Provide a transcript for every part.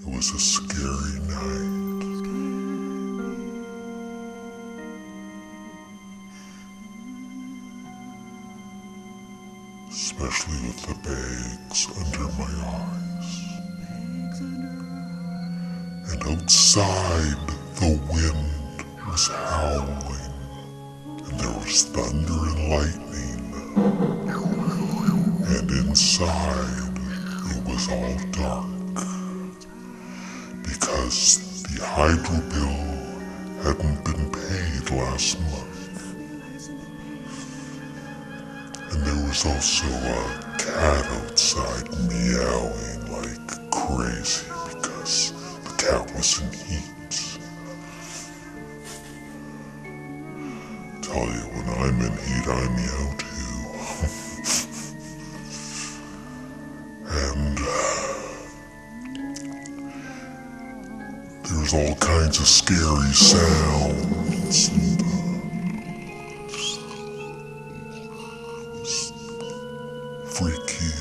It was a scary night. Especially with the bags under my eyes. And outside the wind was howling, and there was thunder and lightning. And inside it was all dark, because the hydro bill hadn't been paid last month. And there was also a cat outside meowing like crazy because the cat was in heat. Tell you, when I'm in heat, I meow too. And there's all kinds of scary sounds. Freaky.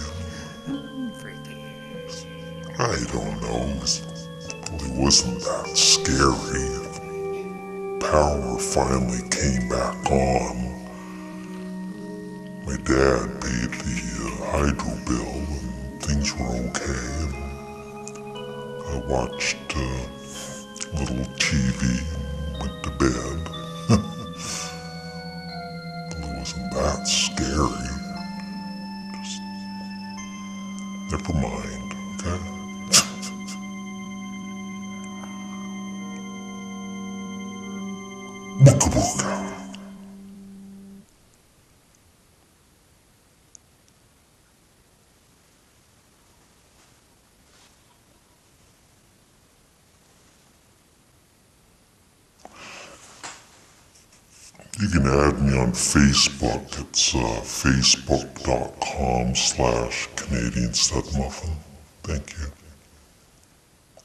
I don't know. It wasn't that scary. Power finally came back on. My dad paid the hydro bill and things were okay. And I watched a little TV and went to bed. It wasn't that scary. Just never mind, okay? Booka booka. You can add me on Facebook. It's facebook.com/Canadian Stud Muffin. Thank you.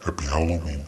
Happy Halloween.